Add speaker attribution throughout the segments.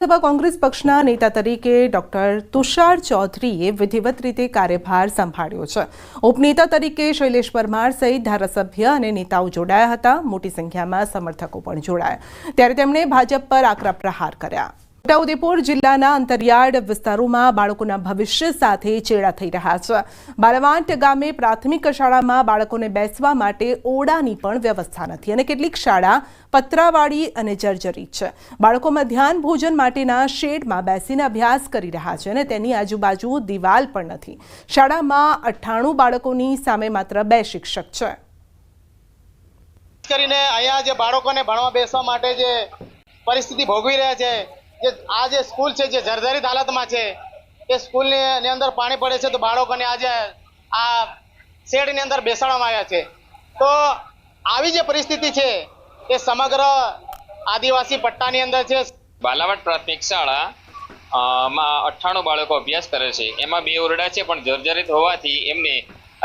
Speaker 1: સભા કોંગ્રેસ પક્ષના નેતા તરીકે ડોક્ટર તુષાર ચૌધરીએ વિધિવત રીતે કાર્યભાર સંભાળ્યો છે। ઉપનેતા તરીકે શૈલેષ પરમાર સહિત ધારાસભ્ય અને નેતાઓ જોડાયા હતા। મોટી સંખ્યામાં સમર્થકો પણ જોડાયા ત્યારે તેમણે ભાજપ પર આકરા પ્રહાર કર્યા। છોટાઉદેપુર જિલ્લાના અંતરિયાળ વિસ્તારોમાં બાળકોના ભવિષ્ય સાથે ચેડા થઈ રહ્યા છે। બાલવાંટ ગામે પ્રાથમિક શાળામાં બાળકોને બેસવા માટે ઓરડાની પણ વ્યવસ્થા નથી અને કેટલીક શાળા પતરાવાળી અને જર્જરિત છે। બાળકો મધ્યાહન ભોજન માટેના શેડમાં બેસીને અભ્યાસ કરી રહ્યા છે અને તેની આજુબાજુ દિવાલ પણ નથી। શાળામાં 98 બાળકોની સામે માત્ર 2 શિક્ષક છે।
Speaker 2: કરીને અહીંયા જે બાળકોને ભણવા બેસવા માટે જે પરિસ્થિતિ ભોગવી રહ્યા છે, જે આ જે સ્કૂલ છે જે જર્જરિત હાલતમાં છે, એ સ્કૂલની અંદર પાણી પડે છે તો બાળકોને આજે આ શેડની અંદર બેસાડવામાં આવ્યા છે। તો આવી જે પરિસ્થિતિ છે એ સમગ્ર આદિવાસી પટ્ટાની અંદર છે।
Speaker 3: બાલાવાડ પ્રાથમિક શાળા માં 98 બાળકો અભ્યાસ કરે છે। એમાં 2 ઓરડા છે પણ જર્જરિત હોવાથી એમને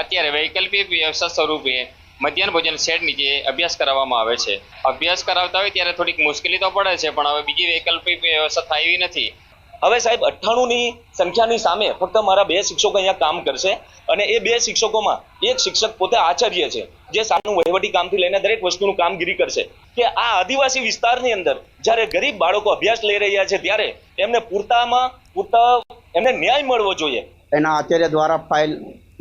Speaker 3: અત્યારે વૈકલ્પિક વ્યવસ્થા સ્વરૂપે મધ્યાહન ભોજન શેડ નીચે અભ્યાસ કરાવવામાં આવે છે। અભ્યાસ કરાવતા હોય ત્યારે થોડીક મુશ્કેલી તો પડે છે પણ હવે બીજી વૈકલ્પિક વ્યવસ્થા થાય એવી નથી।
Speaker 4: હવે સાહેબ 98 ની સંખ્યાની સામે ફક્ત મારા 2 શિક્ષકો અહીંયા કામ કરશે અને એ 2 શિક્ષકોમાં એક શિક્ષક પોતે આચાર્ય છે જે સાનું વહીવટી કામથી લઈને દરેક વસ્તુનું કામગીરી કરશે કે આ આદિવાસી વિસ્તારની અંદર જ્યારે ગરીબ બાળકો અભ્યાસ લઈ રહ્યા છે ત્યારે એમને પૂરતા એમને ન્યાય મળવો જોઈએ।
Speaker 5: એના આચાર્ય દ્વારા ફાઇલ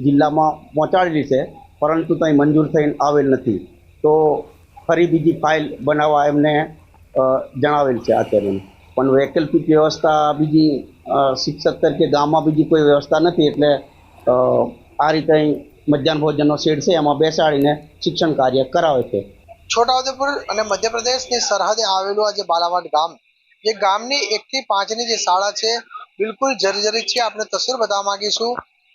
Speaker 5: જિલ્લામાં પહોંચાડેલી છે પરંતુ કંઈ મંજૂર થઈને આવેલ નથી, તો ફરી બીજી ફાઇલ બનાવવા એમને જણાવેલ છે આચાર્યને। પણ વૈકલ્પિક વ્યવસ્થા બીજી શિક્ષક તરીકે ગામમાં બીજી કોઈ વ્યવસ્થા નથી એટલે આ રીતે મધ્યાહન ભોજનનો શેડ છે એમાં બેસાડીને શિક્ષણ કાર્ય કરાવે છે।
Speaker 6: છોટાઉદેપુર અને મધ્યપ્રદેશની સરહદે આવેલું આ જે બાલાવાડ ગામ, જે ગામની 1 થી 5ની જે શાળા છે બિલકુલ જર્જરિત છે। આપણે તસવીર બતાવવા માંગીશું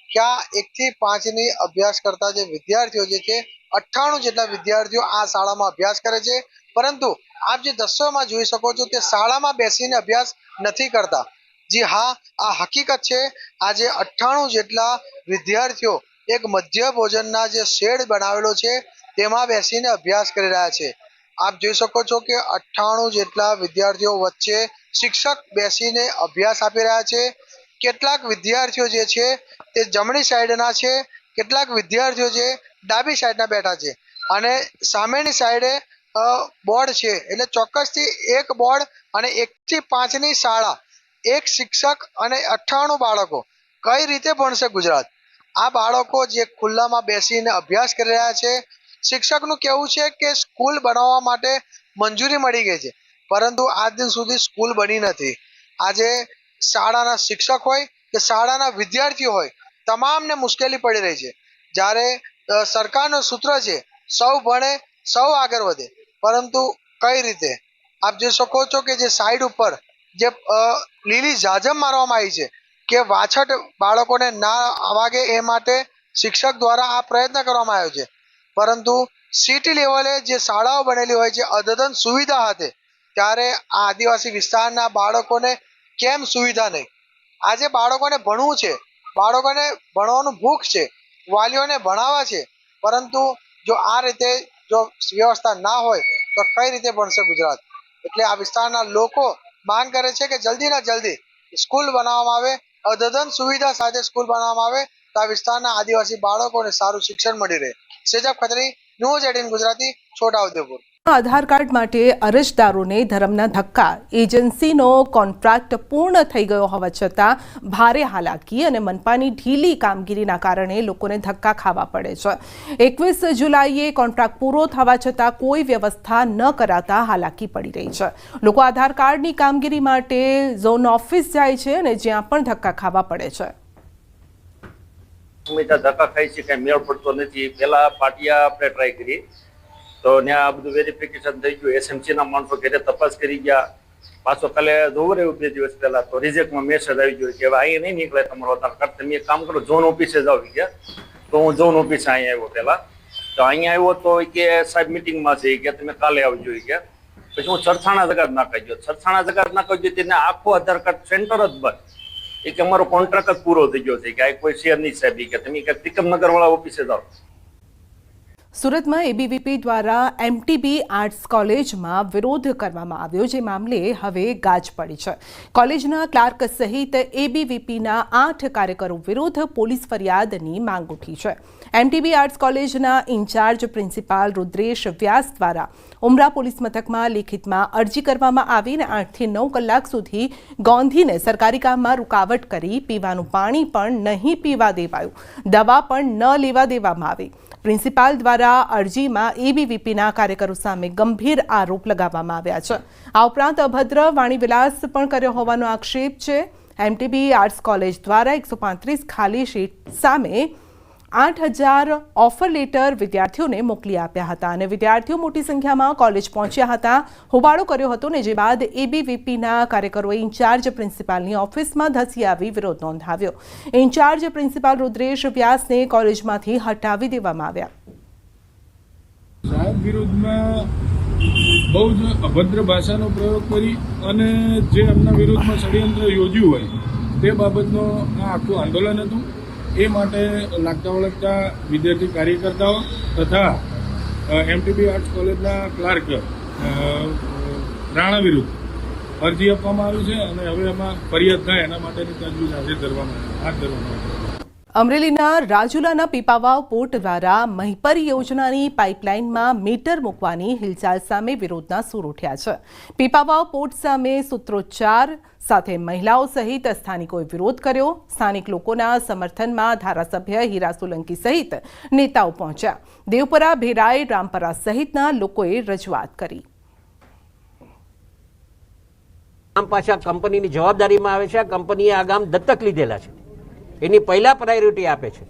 Speaker 6: કે આ 1 થી 5ની અભ્યાસ કરતા જે વિદ્યાર્થીઓ જે છે 98 જેટલા વિદ્યાર્થીઓ આ શાળામાં અભ્યાસ કરે છે, પરંતુ આપ જે દ્રશ્યોમાં જોઈ શકો છો તે શાળામાં બેસીને અભ્યાસ નથી કરતા। જી હા, આ હકીકત છે। આજે 98 જેટલા વિદ્યાર્થીઓ એક મધ્ય ભોજનના જે શેડ બનાવેલો છે તેમાં બેસીને અભ્યાસ કરી રહ્યા છે। આપ જોઈ શકો છો કે 98 જેટલા વિદ્યાર્થીઓ વચ્ચે શિક્ષક બેસીને અભ્યાસ આપી રહ્યા છે। કેટલાક વિદ્યાર્થીઓ જે છે તે જમણી સાઈડના છે, કેટલાક વિદ્યાર્થીઓ જે ડાબી સાઈડના બેઠા છે અને સામેની સાઈડે બોર્ડ છે એટલે ચોક્કસથી એક બોર્ડ અને 1 થી 5ની શાળા, એક શિક્ષક અને 98 બાળકો કઈ રીતે ભણશે ગુજરાત? આ બાળકો જે ખુલ્લામાં બેસીને અભ્યાસ કરી રહ્યા છે, શિક્ષકનું કહેવું છે કે સ્કૂલ બનાવવા માટે મંજૂરી મળી ગઈ છે પરંતુ આજ દિન સુધી સ્કૂલ બની નથી। આજે શાળાના શિક્ષક હોય કે શાળાના વિદ્યાર્થીઓ હોય, તમામને મુશ્કેલી પડી રહી છે। જ્યારે સરકારનું સૂત્ર છે સૌ ભણે સૌ આગળ વધે, પરંતુ કઈ રીતે? આપ જોઈ શકો છો કે જે સાઈડ ઉપર જે લીલી જાજમ મારવામાં આવી છે કે વાછટ બાળકોને ના વાગે એ માટે શિક્ષક દ્વારા આ પ્રયત્ન કરવામાં આવ્યો છે, પરંતુ સિટી લેવલે જે શાળાઓ બનેલી હોય છે અદ્યતન સુવિધા હતી ત્યારે આ આદિવાસી વિસ્તારના બાળકોને કેમ સુવિધા નહીં? આજે બાળકોને ભણવું છે, બાળકોને ભણવાનું ભૂખ છે, વાલીઓને ભણાવવા છે, પરંતુ જો આ રીતે જો વ્યવસ્થા ના હોય તો કઈ રીતે ભણશે ગુજરાત? એટલે આ વિસ્તારના લોકો માંગ કરે છે કે જલ્દીના જલ્દી સ્કૂલ બનાવવામાં આવે, અદ્યતન સુવિધા સાથે સ્કૂલ બનાવવામાં આવે તો આ વિસ્તારના આદિવાસી બાળકોને સારું શિક્ષણ મળી રહે। સેજબ ખત્રી, ન્યૂઝ 18 ગુજરાતી, છોટાઉદેપુર।
Speaker 1: આધાર કાર્ડ માટે અરજદારોને ધરમના ધક્કા। એજન્સીનો કોન્ટ્રાક્ટ પૂર્ણ થઈ ગયો હોવા છતાં ભારે હાલાકી અને મનપાની ઢીલી કામગીરીના કારણે લોકોને ધક્કા ખાવા પડે છે। 21 જુલાઈએ કોન્ટ્રાક્ટ પૂરો થવા છતાં કોઈ વ્યવસ્થા ન કરાતા હાલાકી પડી રહી છે। લોકો આધાર કાર્ડની કામગીરી માટે ઝોન ઓફિસ જાય છે અને જ્યાં પણ ધક્કા ખાવા પડે છે।
Speaker 7: ધક્કા ખાઈ છે, કઈ મેળ પડતો નથી। પેલા પાટિયા આપણે ટ્રાય કરી તો ત્યાં આ બધું વેરિફિકેશન થઈ ગયું, એસએમસીના માણસો ઘરે તપાસ કરી ગયા, પાછો કાલે જોવું રહ્યું 2 દિવસ પહેલા તો રિજેક્ટમાં મેસેજ આવી ગયો કે હવે અહીંયા નહીં નીકળે તમારો આધાર કાર્ડ, તમે એક કામ કરો ઝોન ઓફિસે જાઓ ગયા। તો હું ઝોન ઓફિસે અહીંયા આવ્યો પહેલા, તો અહીંયા આવ્યો તો કે સાહેબ મિટિંગમાં છે કે તમે કાલે આવજો કે। પછી હું સરથાણા જગાત નાખાઈ ગયો, સરથાણા જગાત નાખાઈ ગયો તેને આખો આધાર કાર્ડ સેન્ટર જ બંધ, એ કે અમારો કોન્ટ્રાક્ટ જ પૂરો થઈ ગયો છે કે આ કોઈ શેર નહીં સાહેબ કે તમે ત્રિકમનગર વાળા ઓફિસે જાઓ।
Speaker 1: સુરતમાં એબીવીપી દ્વારા એમટીબી આર્ટ્સ કોલેજમાં વિરોધ કરવામાં આવ્યો, જે મામલે હવે ગાજ પડી છે. કોલેજના ક્લાર્ક સહિત એબીવીપીના 8 કાર્યકરો વિરુદ્ધ પોલીસ ફરિયાદની માંગ ઉઠી છે. એમટીબી આર્ટ્સ કોલેજના ઇન્ચાર્જ પ્રિન્સિપાલ રુદ્રેશ વ્યાસ દ્વારા ઉમરા પોલીસ મથકમાં લેખિતમાં અરજી કરવામાં આવી અને 8 થી 9 કલાક સુધી ગોંધીને સરકારી કામમાં રૂકાવટ કરી પીવાનું પાણી પણ નહીં પીવા દેવાયું, દવા પણ ન લેવા દેવામાં આવી. પ્રિન્સિપાલ દ્વારા અરજીમાં એબીવીપીના કાર્યકરો સામે ગંભીર આરોપ લગાવવામાં આવ્યા છે. આ ઉપરાંત અભદ્ર વાણીવિલાસ પણ કર્યો હોવાનો આક્ષેપ છે. એમટીબી આર્ટ્સ કોલેજ દ્વારા 135 ખાલી સીટ સામે 8,000 ઓફર લેટર વિદ્યાર્થીઓને મોકલી આપ્યા હતા અને વિદ્યાર્થીઓ મોટી સંખ્યામાં કોલેજ પહોંચ્યા હતા, હોબાળો કર્યો હતો ને જે બાદ એબીવીપીના કાર્યકરોએ ઇન્ચાર્જ પ્રિન્સિપાલની ઓફિસમાં ધસી આવી વિરોધ નોંધાવ્યો. ઇન્ચાર્જ પ્રિન્સિપાલ રુદ્રેશ વ્યાસને કોલેજમાંથી હટાવી દેવામાં આવ્યા.
Speaker 8: સાહેબ વિરુદ્ધમાં બહુ જ અભદ્ર ભાષાનો પ્રયોગ કરી અને જે એમના વિરુદ્ધમાં ષડયંત્ર યોજ્યું હોય તે બાબતનો આ આખું આંદોલન હતું. એ માટે લાગતા વળગતા વિદ્યાર્થી કાર્યકર્તાઓ તથા એમટીબી આર્ટ્સ કોલેજના ક્લાર્ક રાણા વિરુદ્ધ અરજી આપવામાં આવી છે અને હવે એમાં ફરિયાદ થાય એના માટેની તજવીજ હાથ ધરવામાં આવી.
Speaker 1: અમરેલીના રાજુલાના પીપાવાવ પોર્ટ દ્વારા મહીપર યોજનાની પાઇપલાઇનમાં મીટર મૂકવાની હિલચાલ સામે વિરોધના સૂર ઉઠ્યા છે. પીપાવાવ પોર્ટ સામે સૂત્રોચ્ચાર સાથે મહિલાઓ સહિત સ્થાનિકોએ વિરોધ કર્યો. સ્થાનિક લોકોના સમર્થનમાં ધારાસભ્ય હીરા સોલંકી સહિત નેતાઓ પહોંચ્યા. દેવપરા, ભેરાઈ, રામપરા સહિતના લોકોએ રજૂઆત કરી.
Speaker 9: ગામ પાછા કંપનીની જવાબદારીમાં આવે છે. આ કંપનીએ આ ગામ દત્તક લીધેલા છે, એની પહેલા પ્રાયોરિટી આપે છે,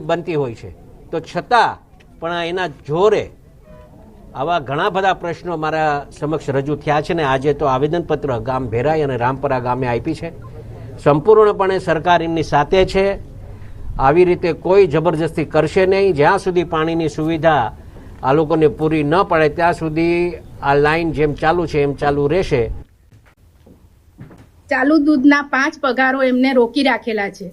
Speaker 9: બનતી હોય છે, તો છતાં પણ એના જોરે આવા ઘણા બધા પ્રશ્નો મારા સમક્ષ રજૂ થયા છે ને આજે તો આવેદનપત્ર ગામ ભેરાઈ અને રામપરા ગામે આપી છે. સંપૂર્ણપણે સરકાર એમની સાથે છે. આવી રીતે કોઈ જબરજસ્તી કરશે નહીં. જ્યાં સુધી પાણીની સુવિધા આ લોકોને પૂરી ન પડે ત્યાં સુધી આ લાઈન જેમ ચાલુ છે એમ ચાલુ રહેશે.
Speaker 10: ચાલુ દૂધના 5 પગારો એમને રોકી રાખેલા છે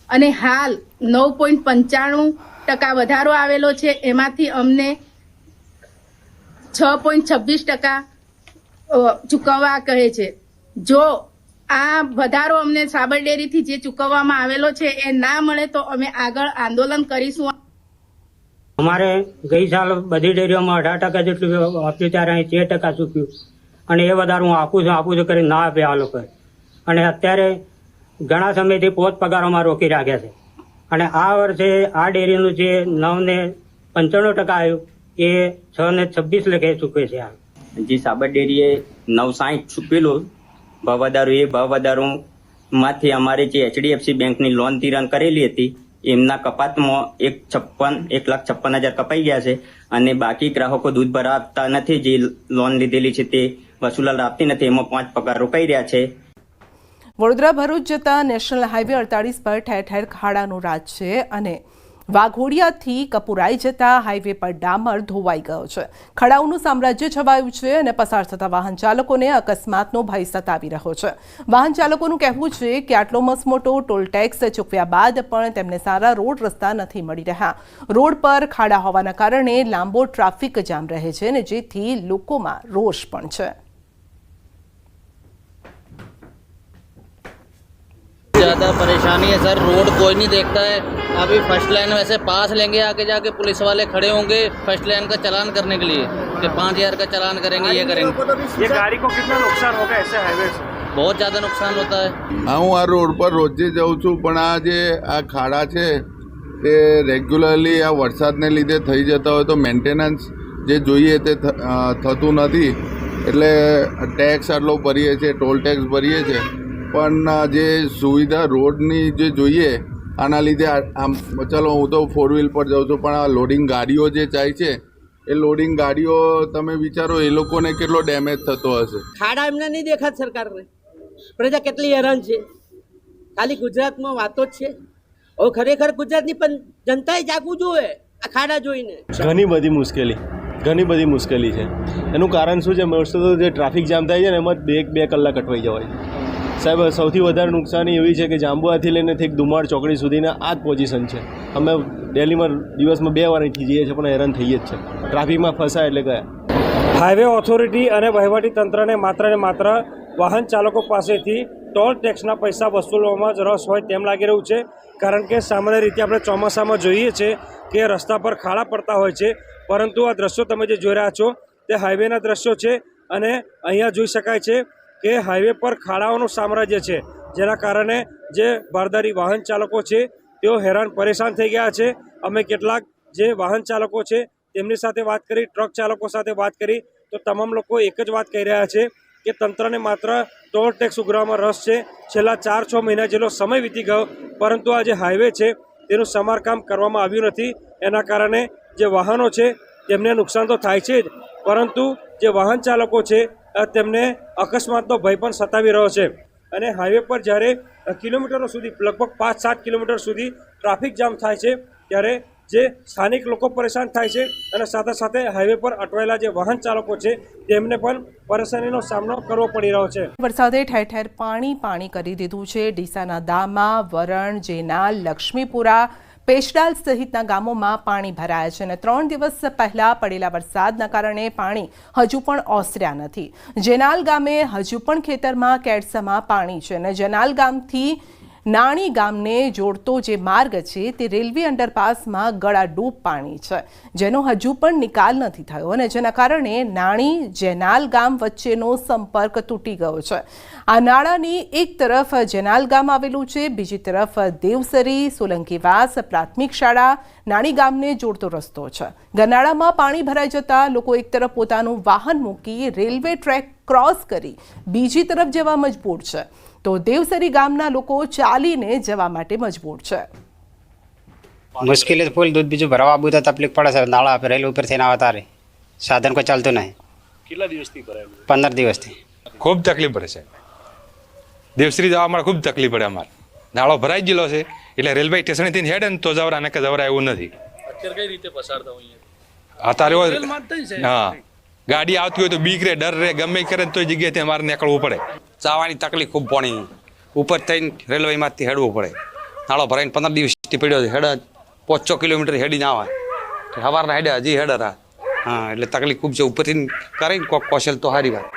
Speaker 10: અને હાલ 9.95% વધારો આવેલો છે. એમાંથી અમને 6.26% ચૂકવવા કહે છે. જો આ વધારો અમને સાબર ડેરીથી જે ચૂકવવામાં આવેલો છે એ ના મળે તો અમે આગળ આંદોલન કરીશું.
Speaker 11: અમારે ગઈ સાલ બધી ડેરીઓમાં 18% જેટલું આપ્યું, ત્યારે અહીં 13% ચૂક્યું અને એ વધારે હું આપું છું કરી ના આપે આ લોકોએ. અને અત્યારે ઘણા સમયથી પોત પગારોમાં રોકી રાખ્યા છે અને આ વર્ષે આ ડેરીનું જે 9.95% આવ્યું એ 6.26 લખે ચૂકવે છે.
Speaker 12: જે સાબર ડેરીએ 9.60 ચૂકવેલું ભાવ વધારો, એ ભાવ વધારોમાંથી અમારે જે HDFC બેંકની લોન ધિરાણ કરેલી હતી એમના કપાતમાં 1,56,000 કપાઈ ગયા છે અને બાકી ગ્રાહકો દૂધ ભરવા આપતા નથી. જે લોન લીધેલી છે તે વસૂલાત આપતી નથી, એમાં 5 પગાર રોકાઈ રહ્યા છે.
Speaker 1: વડોદરા ભરૂચ જતા નેશનલ હાઈવે 48 પર ઠેર ઠેર ખાડાનું રાજ છે અને વાઘોડિયાથી કપુરાઈ જતા હાઈવે પર ડામર ધોવાઈ ગયો છે. ખડાઓનું સામ્રાજ્ય છવાયું છે અને પસાર થતા વાહન ચાલકોને અકસ્માતનો ભય સતાવી રહ્યો છે. વાહન ચાલકોનું કહેવું છે કે આટલો મસમોટો ટોલ ટેક્સ ચૂકવ્યા બાદ પણ તેમને સારા રોડ રસ્તા નથી મળી રહ્યા. રોડ પર ખાડા હોવાના કારણે લાંબો ટ્રાફિક જામ રહે છે અને જેથી લોકોમાં રોષ પણ છે.
Speaker 13: ज़्यादा परेशानी है सर, रोड कोई नहीं देखता है. अभी फर्स्ट लाइन वैसे पास लेंगे, आगे जाके पुलिस वाले खड़े होंगे फर्स्ट लाइन का चालान करने के लिए कि 5,000 का चालान करेंगे, ये करेंगे.
Speaker 8: ये गाड़ी को कितना नुकसान होगा ऐसे हाईवे से?
Speaker 13: बहुत ज़्यादा नुकसान होता है.
Speaker 14: હું આ રોડ પર રોજે જાઉં છું, પણ આ જે આ ખાડા છે તે રેગ્યુલરલી આ વરસાદને લીધે થઈ જતા હોય તો મેન્ટેનન્સ જે જોઈએ તે થતું નથી. એટલે ટેક્સ આટલો ભરીએ છીએ, ટોલ ટેક્સ ભરીએ છીએ, પણ જે સુવિધા રોડની જે જોઈએ આના લીધે આમ ચાલો હું તો 4 વ્હીલ પર જાઉં છું, પણ આ લોડિંગ ગાડીઓ જે જાય છે એ લોડિંગ ગાડીઓ તમે વિચારો એ લોકોને કેટલો ડેમેજ થતો હશે.
Speaker 15: ખાડા એમને નહીં દેખાત સરકારને, પ્રજા કેટલી હેરાન છે. ખાલી ગુજરાતમાં વાતો જ છે. હવે ખરેખર ગુજરાતની પણ જનતાએ જાગવું જોઈએ આ ખાડા જોઈને.
Speaker 16: ઘણી બધી મુશ્કેલી છે. એનું કારણ શું છે? મોસ્ટ ઓફ જે ટ્રાફિક જામ થાય છે ને એમાં 1-2 કલાક અટવાઈ જવાય છે. સાહેબ સૌથી વધારે નુકસાની એવી છે કે જાંબુઆથી લઈને ઠીક દુમાળ ચોકડી સુધીના આ જ પોઝિશન છે. અમે દિલ્હીમાં દિવસમાં 2 વાર અહીંથી જઈએ છીએ પણ હેરાન થઈએ જ છે. ટ્રાફિકમાં ફસાય એટલે ગયા.
Speaker 17: હાઈવે ઓથોરિટી અને વહીવટી તંત્રને માત્ર વાહન ચાલકો પાસેથી ટોલ ટેક્સના પૈસા વસૂલવામાં જ રસ હોય તેમ લાગી રહ્યું છે. કારણ કે સામાન્ય રીતે આપણે ચોમાસામાં જોઈએ છીએ કે રસ્તા પર ખાડા પડતા હોય છે, પરંતુ આ દ્રશ્યો તમે જે જોઈ રહ્યા છો તે હાઈવેના દ્રશ્યો છે. અને અહીંયા જોઈ શકાય છે કે હાઈવે પર ખાડાઓનું સામ્રાજ્ય છે, જેના કારણે જે બારદારી વાહન ચાલકો છે તેઓ હેરાન પરેશાન થઈ ગયા છે. અમે કેટલાક જે વાહન ચાલકો છે તેમની સાથે વાત કરી, ટ્રક ચાલકો સાથે વાત કરી, તો તમામ લોકો એક જ વાત કહી રહ્યા છે કે તંત્રને માત્ર ટોલ ટેક્સ ઉઘરાવવામાં રસ છે. છેલ્લા 4-6 મહિના જેટલો સમય વીતી ગયો, પરંતુ આ જે હાઈવે છે તેનું સમારકામ કરવામાં આવ્યું નથી. એના કારણે જે વાહનો છે તેમને નુકસાન તો થાય છે જ, પરંતુ જે વાહન ચાલકો છે તેમને અકસ્માતનો ભય પણ સતાવી રહ્યો છે. અને હાઈવે પર જ્યારે કિલોમીટરો સુધી, લગભગ 5-7 કિલોમીટર સુધી ટ્રાફિક જામ થાય છે, ત્યારે જે સ્થાનિક લોકો પરેશાન થાય છે અને સાથે સાથે હાઈવે પર અટવાયેલા જે વાહન ચાલકો છે તેમને પણ પરેશાનીનો સામનો કરવો પડી રહ્યો છે.
Speaker 1: વરસાદે ઠેર ઠેર પાણી કરી દીધું છે. ડીસાના દામા, વરણ, જેનાલ, લક્ષ્મીપુરા, પેશડાલ સહિતના ગામોમાં પાણી ભરાયા છે અને 3 દિવસ પહેલા પડેલા વરસાદના કારણે પાણી હજુ પણ ઓસર્યા નથી. જેનાલ ગામે હજુ પણ ખેતરમાં કેડસામાં પાણી છે અને જેનાલ ગામથી નાણી ગામને જોડતો જે માર્ગ છે તે રેલવે અંડરપાસમાં ગળાડૂબ પાણી છે, જેનો હજુ પણ નિકાલ નથી થયો અને જેના કારણે નાણી જેનાલ ગામ વચ્ચેનો સંપર્ક તૂટી ગયો છે. આ નાળાની એક તરફ જેનાલ ગામ આવેલું છે, બીજી તરફ દેવસરી સોલંકીવાસ પ્રાથમિક શાળા નાણી ગામને જોડતો રસ્તો છે. ગરનાળામાં પાણી ભરાઈ જતા લોકો એક તરફ પોતાનું વાહન મૂકી રેલવે ટ્રેક ક્રોસ કરી બીજી તરફ જવા મજબૂર છે, તો દેવસરી ગામના લોકો ચાલીને જવા માટે મજબૂર છે.
Speaker 18: મુશ્કેલી ફૂલ દૂધ બીજું ભરવા આવું તો તકલીફ પડે છે. નાળા રેલવે ઉપર થઈને આવતા રહે, સાધન કોઈ ચાલતું નહીં.
Speaker 19: કેટલા દિવસથી ભરાયેલું?
Speaker 18: 15 દિવસથી.
Speaker 19: ખૂબ તકલીફ પડે છે. દેવશ્રી જવા અમારે ખૂબ તકલીફ પડે. અમારે નાળો ભરાઈ ગયેલો છે એટલે રેલવે સ્ટેશનથી હેડે ને તો જવરા ને કે જવરા એવું નથી.
Speaker 20: અત્યારે કઈ રીતે પસાર થવું અહીંયા?
Speaker 19: અત્યારે હા, ગાડી આવતી હોય તો બીક રે, ડર રે, ગમે કરે તો જગ્યાએથી અમારે નીકળવું પડે.
Speaker 21: જવાની તકલીફ ખૂબ પાણી ઉપર થઈને રેલવેમાંથી હેડવું પડે. નાળો ભરાઈને 15 દિવસથી પડ્યો છે. હેડ 500 કિલોમીટર હેડી ના આવે, સવારના હેડે હજી હેડે. હા, એટલે તકલીફ ખૂબ છે. ઉપરથી કરીને કોક કૌશલ તો સારી વાત.